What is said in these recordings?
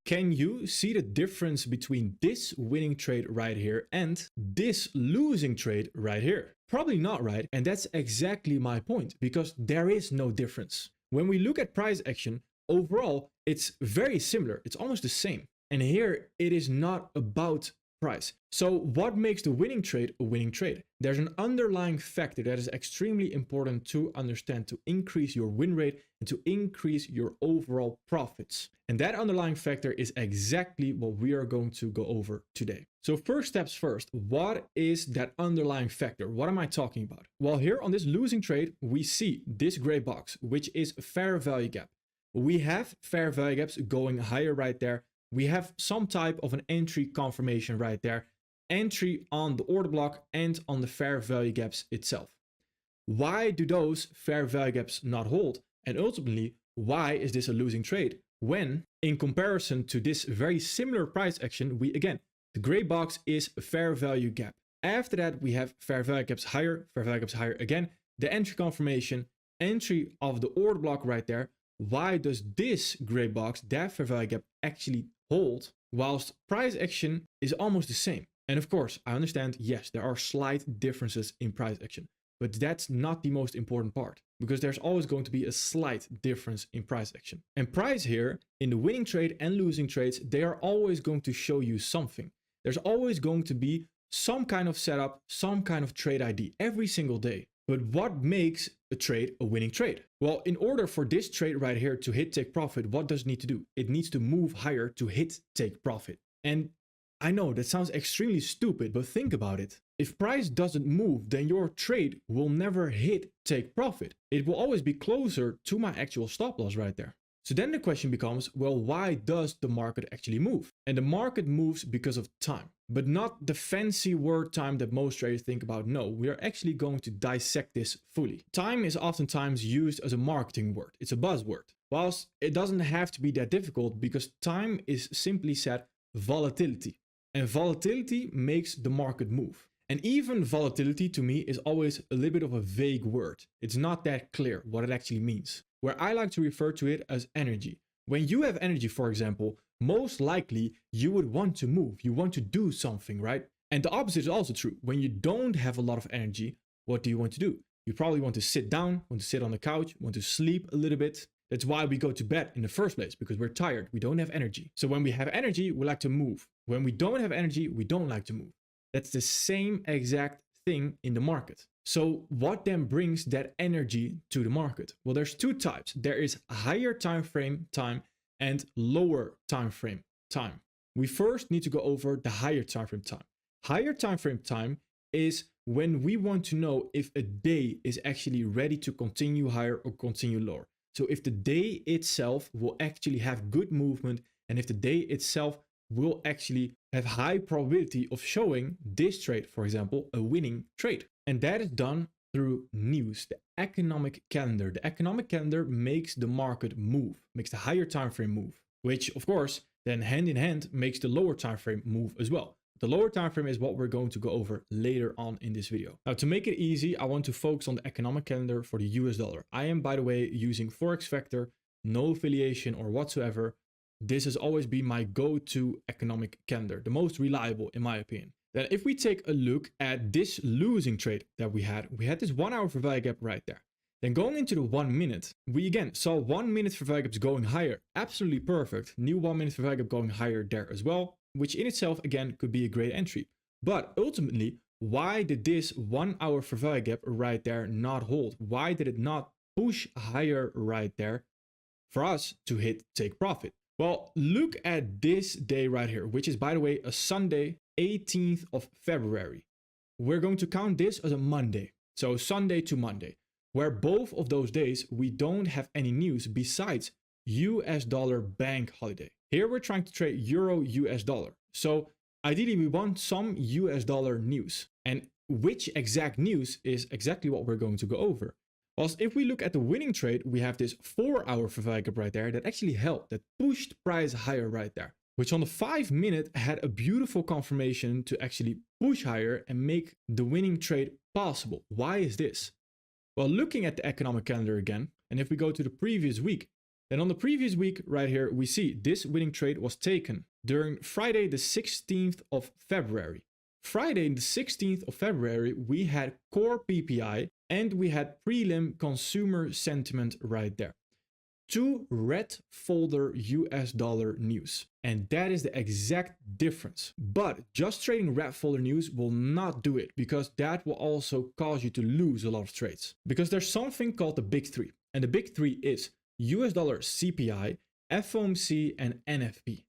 Can you see the difference between this winning trade right here and this losing trade right here? Probably not, right? And that's exactly my point, because there is no difference. When we look at price action, overall, it's very similar. It's almost the same. And here it is not about price. So what makes the winning trade a winning trade? There's an underlying factor that is extremely important to understand to increase your win rate and to increase your overall profits. And that underlying factor is exactly what we are going to go over today. So first steps first, what is that underlying factor? What am I talking about? Well, here on this losing trade, we see this gray box, which is fair value gap. We have fair value gaps going higher right there. We have some type of an entry confirmation right there, entry on the order block and on the fair value gaps itself. Why do those fair value gaps not hold? And ultimately, why is this a losing trade? When in comparison to this very similar price action, the gray box is a fair value gap. After that, we have fair value gaps higher again, the entry confirmation, entry of the order block right there. Why does this gray box, that fair value gap, actually hold whilst price action is almost the same? And of course, I understand, yes, there are slight differences in price action, but that's not the most important part, because there's always going to be a slight difference in price action. And price here in the winning trade and losing trades, they are always going to show you something. There's always going to be some kind of setup, some kind of trade ID every single day. But what makes a trade a winning trade? Well, in order for this trade right here to hit take profit, what does it need to do? It needs to move higher to hit take profit. And I know that sounds extremely stupid, but think about it. If price doesn't move, then your trade will never hit take profit. It will always be closer to my actual stop loss right there. So then the question becomes, well, why does the market actually move? And the market moves because of time, but not the fancy word time that most traders think about. No, we are actually going to dissect this fully. Time is oftentimes used as a marketing word. It's a buzzword. Whilst it doesn't have to be that difficult, because time is simply said volatility. And volatility makes the market move. And even volatility to me is always a little bit of a vague word. It's not that clear what it actually means. Where I like to refer to it as energy. When you have energy, for example, most likely you would want to move. You want to do something, right? And the opposite is also true. When you don't have a lot of energy, what do you want to do? You probably want to sit down, want to sit on the couch, want to sleep a little bit. That's why we go to bed in the first place, because we're tired. We don't have energy. So when we have energy, we like to move. When we don't have energy, we don't like to move. That's the same exact thing in the market. So what then brings that energy to the market? Well, there's two types. There is higher time frame time and lower time frame time. We first need to go over the higher time frame time. Higher time frame time is when we want to know if a day is actually ready to continue higher or continue lower. So if the day itself will actually have good movement, and if the day itself will actually have high probability of showing this trade, for example, a winning trade. And that is done through news, the economic calendar. The economic calendar makes the market move, makes the higher time frame move, which of course then hand in hand makes the lower time frame move as well. The lower time frame is what we're going to go over later on in this video. Now, to make it easy, I want to focus on the economic calendar for the US dollar. I am, by the way, using Forex Factor, no affiliation or whatsoever. This has always been my go-to economic calendar, the most reliable in my opinion. Then if we take a look at this losing trade that we had this 1 hour fair value gap right there. Then going into the 1 minute, we again saw 1 minute fair value gaps going higher. Absolutely perfect. New 1 minute fair value gap going higher there as well, which in itself again could be a great entry. But ultimately, why did this 1 hour fair value gap right there not hold? Why did it not push higher right there for us to hit take profit? Well, look at this day right here, which is, by the way, a Sunday, 18th of February. We're going to count this as a Monday. So Sunday to Monday, where both of those days, we don't have any news besides US dollar bank holiday. Here we're trying to trade Euro US dollar. So ideally we want some US dollar news, and which exact news is exactly what we're going to go over. Whilst if we look at the winning trade, we have this 4 hour fair value gap right there that actually helped, that pushed price higher right there, which on the 5 minute had a beautiful confirmation to actually push higher and make the winning trade possible. Why is this? Well, looking at the economic calendar again, and if we go to the previous week, Then on the previous week right here, we see this winning trade was taken during Friday the 16th of February. Friday the 16th of February, we had core PPI and we had prelim consumer sentiment right there. 2 red folder US dollar news. And that is the exact difference. But just trading red folder news will not do it, because that will also cause you to lose a lot of trades. Because there's something called the big three. And the big three is US dollar CPI, FOMC, and NFP.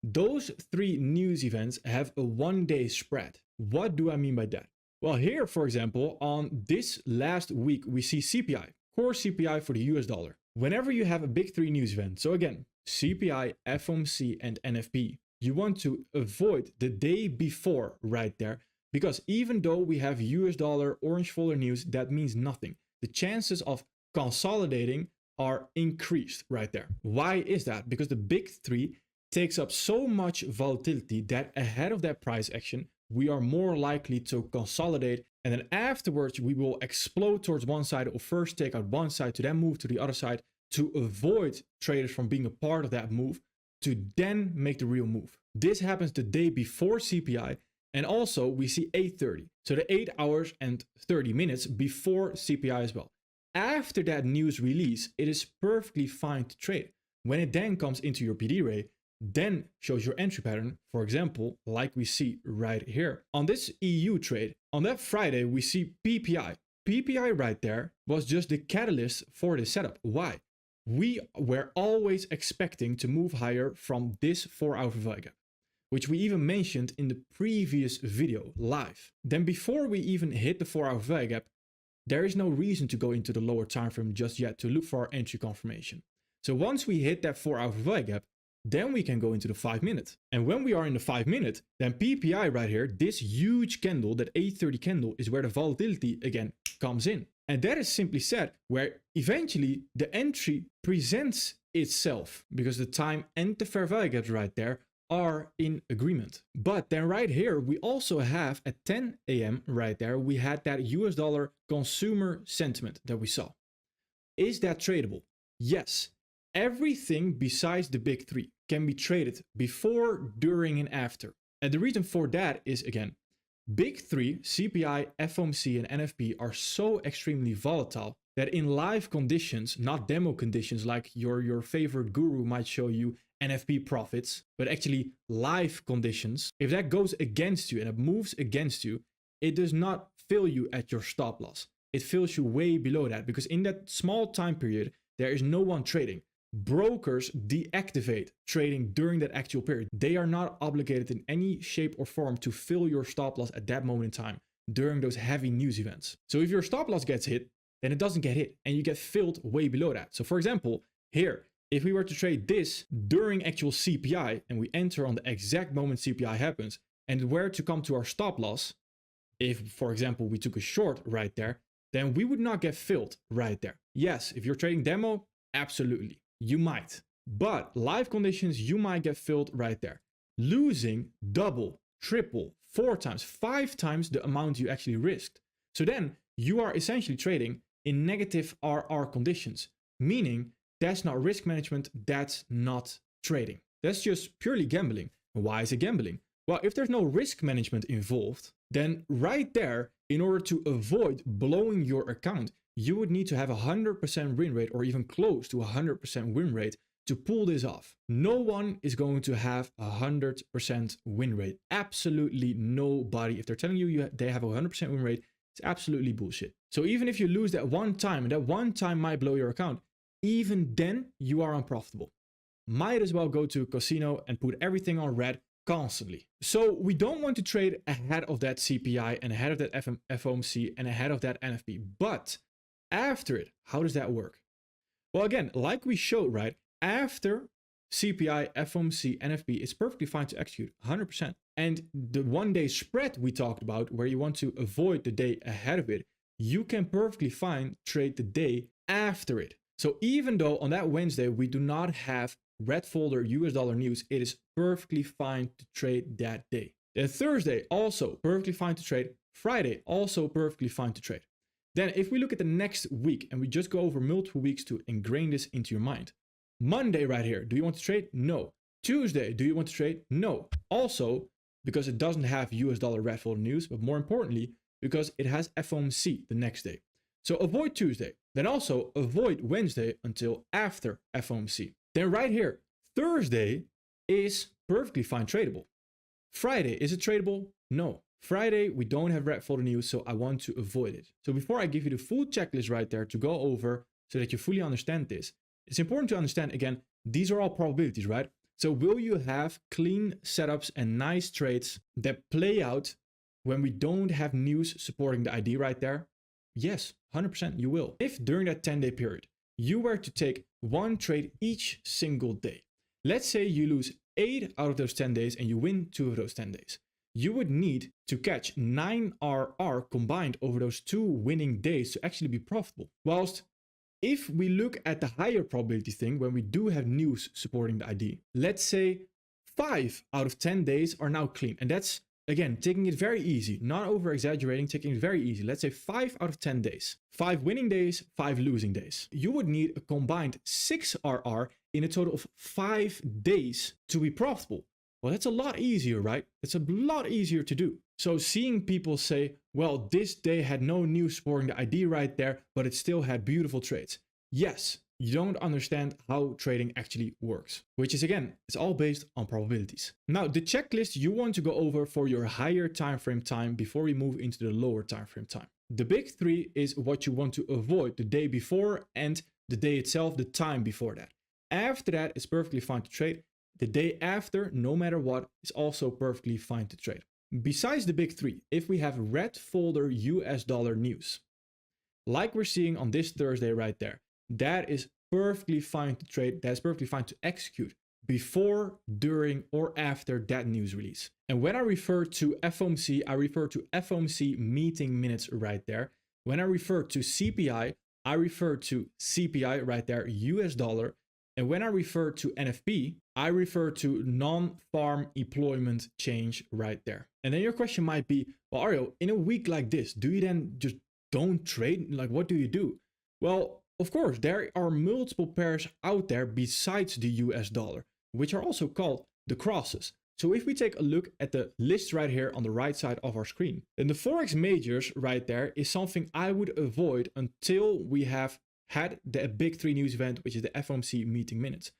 Those 3 news events have a 1-day spread. What do I mean by that? Well, here, for example, on this last week, we see CPI, core CPI for the US dollar. Whenever you have a big 3 news event, so again, CPI, FOMC, and NFP, you want to avoid the day before right there, because even though we have US dollar orange folder news, that means nothing. The chances of consolidating are increased right there. Why is that? Because the big 3 takes up so much volatility that ahead of that price action, we are more likely to consolidate, and then afterwards we will explode towards one side, or first take out one side to then move to the other side to avoid traders from being a part of that move, to then make the real move. This happens the day before CPI, and also we see 8:30, so the 8 hours and 30 minutes before CPI as well. After that news release, it is perfectly fine to trade. When it then comes into your PD rate, then shows your entry pattern, for example, like we see right here. On this EU trade, on that Friday, we see PPI. PPI right there was just the catalyst for this setup. Why? We were always expecting to move higher from this 4-hour FVG gap, which we even mentioned in the previous video live. Then before we even hit the 4-hour FVG gap, there is no reason to go into the lower time frame just yet to look for our entry confirmation. So once we hit that 4-hour FVG gap, then we can go into the 5-minute. And when we are in the 5-minute, then PPI right here, this huge candle, that 8:30 candle, is where the volatility again comes in. And that is simply said, where eventually the entry presents itself, because the time and the fair value gaps right there are in agreement. But then right here, we also have at 10 a.m. right there, we had that US dollar consumer sentiment that we saw. Is that tradable? Yes. Everything besides the big 3 can be traded before, during, and after. And the reason for that is, again, big 3, CPI, FOMC, and NFP are so extremely volatile that in live conditions, not demo conditions like your favorite guru might show you NFP profits, but actually live conditions, if that goes against you and it moves against you, it does not fill you at your stop loss. It fills you way below that, because in that small time period, there is no one trading. Brokers deactivate trading during that actual period. They are not obligated in any shape or form to fill your stop loss at that moment in time during those heavy news events. So if your stop loss gets hit, then it doesn't get hit and you get filled way below that. So for example, here, if we were to trade this during actual CPI and we enter on the exact moment CPI happens and were to come to our stop loss, if for example we took a short right there, then we would not get filled right there. Yes, if you're trading demo, absolutely. You might, but live conditions, you might get filled right there, losing double, triple, 4 times, 5 times the amount you actually risked. So then you are essentially trading in negative RR conditions, meaning that's not risk management, that's not trading. That's just purely gambling. Why is it gambling? Well, if there's no risk management involved, then right there, in order to avoid blowing your account, you would need to have a 100% win rate or even close to a 100% win rate to pull this off. No one is going to have a 100% win rate. Absolutely nobody. If they're telling you they have a 100% win rate, it's absolutely bullshit. So even if you lose that one time, and that one time might blow your account, even then you are unprofitable. Might as well go to a casino and put everything on red constantly. So we don't want to trade ahead of that CPI and ahead of that FOMC and ahead of that NFP. But after it, how does that work? Well, again, like we showed, right? After CPI, FOMC, NFP, it's perfectly fine to execute 100%. And the 1-day spread we talked about, where you want to avoid the day ahead of it, you can perfectly fine trade the day after it. So even though on that Wednesday, we do not have red folder US dollar news, it is perfectly fine to trade that day. Then Thursday, also perfectly fine to trade. Friday, also perfectly fine to trade. Then if we look at the next week and we just go over multiple weeks to ingrain this into your mind, Monday right here, do you want to trade? No. Tuesday, do you want to trade? No. Also, because it doesn't have US dollar red folder news, but more importantly, because it has FOMC the next day. So avoid Tuesday. Then also avoid Wednesday until after FOMC. Then right here, Thursday is perfectly fine tradable. Friday, is it tradable? No. Friday, we don't have red folder news, so I want to avoid it. So before I give you the full checklist right there to go over so that you fully understand this, it's important to understand, again, these are all probabilities, right? So will you have clean setups and nice trades that play out when we don't have news supporting the ID right there? Yes, 100% you will. If during that 10-day period, you were to take one trade each single day, let's say you lose 8 out of those 10 days and you win 2 of those 10 days. You would need to catch 9 RR combined over those 2 winning days to actually be profitable. Whilst if we look at the higher probability thing, when we do have news supporting the ID, let's say 5 out of 10 days are now clean. And that's, again, taking it very easy, not over exaggerating, taking it very easy. Let's say 5 out of 10 days, 5 winning days, 5 losing days. You would need a combined 6 RR in a total of 5 days to be profitable. Well, that's a lot easier, right? It's a lot easier to do. So seeing people say, well, this day had no news supporting the ID right there, but it still had beautiful trades. Yes, you don't understand how trading actually works, which is, again, it's all based on probabilities. Now, the checklist you want to go over for your higher time frame time before we move into the lower time frame time. The big 3 is what you want to avoid the day before and the day itself, the time before that. After that, it's perfectly fine to trade. The day after, no matter what, is also perfectly fine to trade. Besides the big 3, if we have red folder US dollar news, like we're seeing on this Thursday right there, that is perfectly fine to trade. That's perfectly fine to execute before, during, or after that news release. And when I refer to FOMC, I refer to FOMC meeting minutes right there. When I refer to CPI, I refer to CPI right there, US dollar. And when I refer to NFP, I refer to non-farm employment change right there. And then your question might be, well, Ariel, in a week like this, do you then just don't trade? Like, what do you do? Well, of course, there are multiple pairs out there besides the US dollar, which are also called the crosses. So if we take a look at the list right here on the right side of our screen, then the Forex majors right there is something I would avoid until we have had the big 3 news event, which is the FOMC meeting minutes.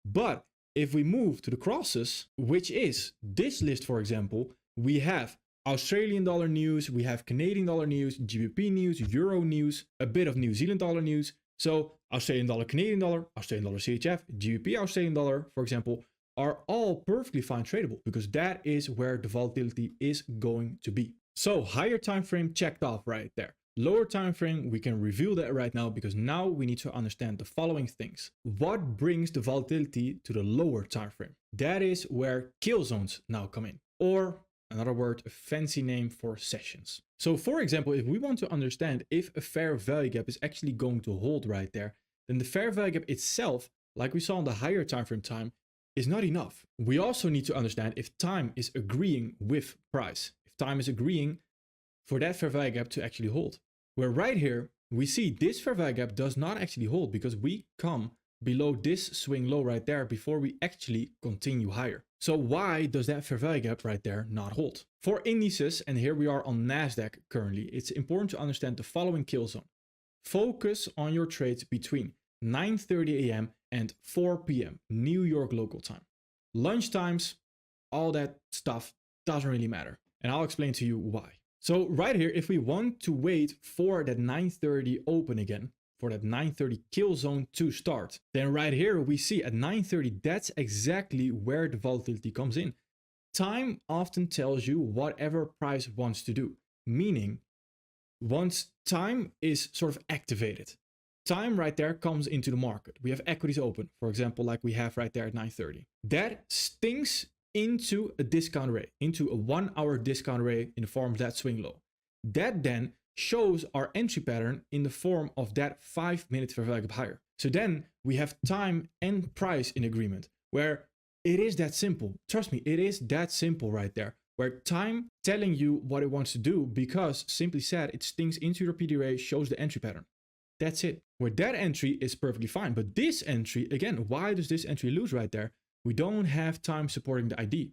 But if we move to the crosses, which is this list, for example, we have Australian dollar news, we have Canadian dollar news, GBP news, Euro news, a bit of New Zealand dollar news. So Australian dollar, Canadian dollar CHF, GBP, Australian dollar, for example, are all perfectly fine tradable because that is where the volatility is going to be. So higher time frame checked off right there. Lower time frame, we can reveal that right now because now we need to understand the following things. What brings the volatility to the lower time frame? That is where kill zones now come in, or another word, a fancy name for sessions. So for example, if we want to understand if a fair value gap is actually going to hold right there, then the fair value gap itself, like we saw on the higher time frame time, is not enough. We also need to understand if time is agreeing with price. If time is agreeing for that fair value gap to actually hold. Where right here, we see this fair value gap does not actually hold because we come below this swing low right there before we actually continue higher. So why does that fair value gap right there not hold? For indices, and here we are on NASDAQ currently, it's important to understand the following kill zone. Focus on your trades between 9:30 a.m. and 4 p.m. New York local time. Lunch times, all that stuff doesn't really matter. And I'll explain to you why. So right here, if we want to wait for that 9:30 open again, for that 9:30 kill zone to start, then right here we see at 9:30, that's exactly where the volatility comes in. Time often tells you whatever price wants to do, meaning once time is sort of activated, time right there comes into the market. We have equities open, for example, like we have right there at 9:30. That stings into a discount rate, into a 1 hour discount rate in the form of that swing low. That then shows our entry pattern in the form of that 5-minute fair value gap higher. So then we have time and price in agreement, where it is that simple. Trust me, it is that simple right there, where time telling you what it wants to do because simply said, it stings into your PD rate, shows the entry pattern. That's it. Where that entry is perfectly fine. But this entry, again, why does this entry lose right there? We don't have time supporting the ID.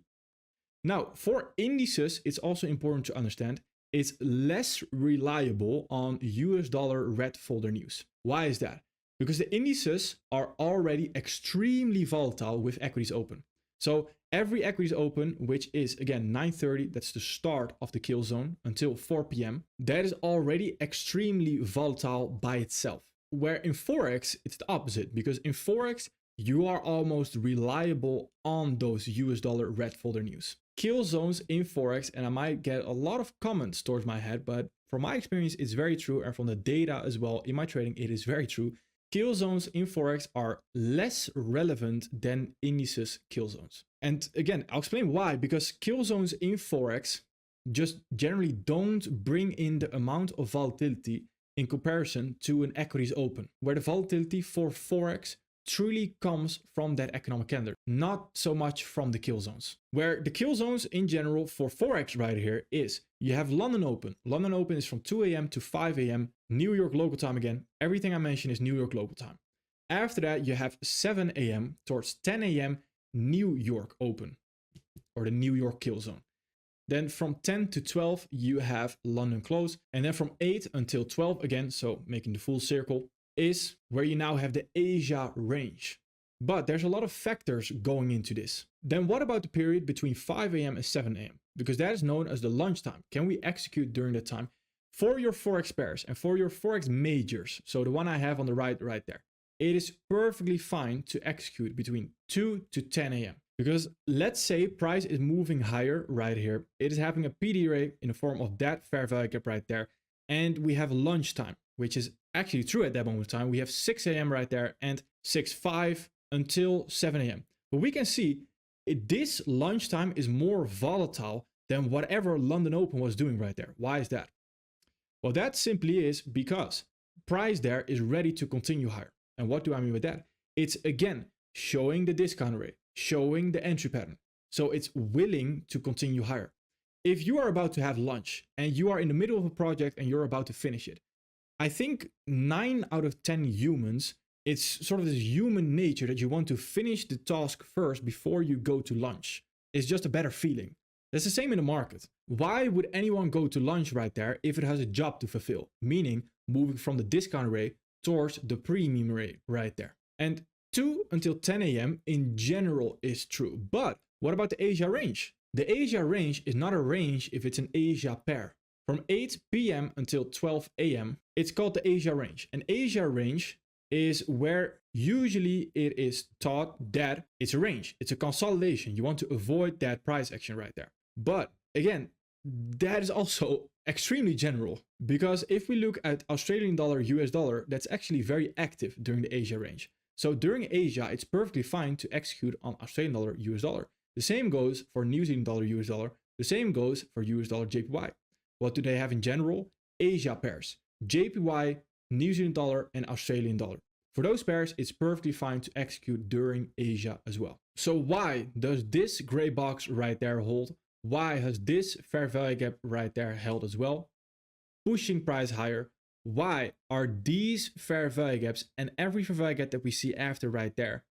Now, for indices, it's also important to understand it's less reliable on US dollar red folder news. Why is that? Because the indices are already extremely volatile with equities open. So every equities open, which is again 9:30, that's the start of the kill zone until 4 p.m. That is already extremely volatile by itself. Where in Forex, it's the opposite, because in Forex, you are almost reliable on those US dollar red folder news. Kill zones in Forex, and I might get a lot of comments towards my head, but from my experience, it's very true. And from the data as well in my trading, it is very true. Kill zones in Forex are less relevant than indices kill zones. And again, I'll explain why, because kill zones in Forex just generally don't bring in the amount of volatility in comparison to an equities open, where the volatility for Forex truly comes from that economic calendar, not so much from the kill zones. Where the kill zones in general for Forex right here is, you have London Open. London Open is from 2 a.m. to 5 a.m. New York local time again. Everything I mentioned is New York local time. After that, you have 7 a.m. towards 10 a.m. New York Open, or the New York kill zone. Then from 10 to 12, you have London close. And then from 8 until 12 again, so making the full circle, is where you now have the Asia range. But there's a lot of factors going into this. Then what about the period between 5 a.m. and 7 a.m.? Because that is known as the lunchtime. Can we execute during that time? For your Forex pairs and for your Forex majors, so the one I have on the right there, it is perfectly fine to execute between 2 to 10 a.m. Because let's say price is moving higher right here. It is having a PD rate in the form of that fair value gap right there. And we have lunchtime, which is actually true at that moment of time. We have 6 a.m. right there and 6:05 until 7 a.m. But we can see this lunchtime is more volatile than whatever London Open was doing right there. Why is that? Well, that simply is because price there is ready to continue higher. And what do I mean with that? It's again showing the discount rate, showing the entry pattern. So it's willing to continue higher. If you are about to have lunch and you are in the middle of a project and you're about to finish it, I think 9 out of 10 humans, it's sort of this human nature that you want to finish the task first before you go to lunch. It's just a better feeling. That's the same in the market. Why would anyone go to lunch right there if it has a job to fulfill? Meaning moving from the discount rate towards the premium rate right there. And 2 until 10 a.m. in general is true. But what about the Asia range? The Asia range is not a range if it's an Asia pair. From 8 p.m. until 12 a.m., it's called the Asia range. And Asia range is where usually it is taught that it's a range. It's a consolidation. You want to avoid that price action right there. But again, that is also extremely general, because if we look at Australian dollar, US dollar, that's actually very active during the Asia range. So during Asia, it's perfectly fine to execute on Australian dollar, US dollar. The same goes for New Zealand dollar, US dollar. The same goes for US dollar, JPY. What do they have in general? Asia pairs, JPY, New Zealand dollar, and Australian dollar. For those pairs, it's perfectly fine to execute during Asia as well. So why does this gray box right there hold? Why has this fair value gap right there held as well? Pushing price higher. Why are these fair value gaps and every fair value gap that we see after right there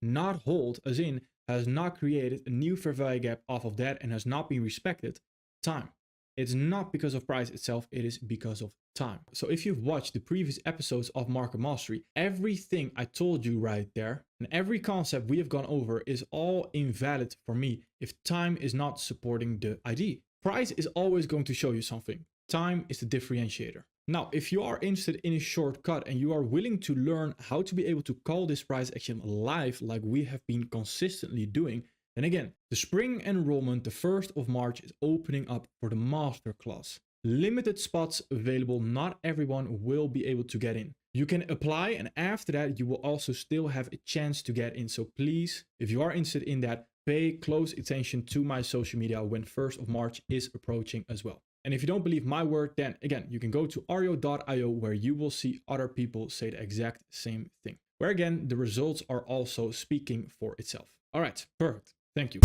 not hold, as in has not created a new fair value gap off of that and has not been respected? Time. It's not because of price itself, it is because of time. So if you've watched the previous episodes of Market Mastery, everything I told you right there and every concept we have gone over is all invalid for me if time is not supporting the ID. Price is always going to show you something. Time is the differentiator. Now, if you are interested in a shortcut and you are willing to learn how to be able to call this price action live like we have been consistently doing, then again, the spring enrollment, the 1st of March, is opening up for the masterclass. Limited spots available, not everyone will be able to get in. You can apply and after that you will also still have a chance to get in. So please, if you are interested in that, pay close attention to my social media when 1st of March is approaching as well. And if you don't believe my word, then again, you can go to ario.io where you will see other people say the exact same thing. Where again, the results are also speaking for itself. All right, perfect. Thank you.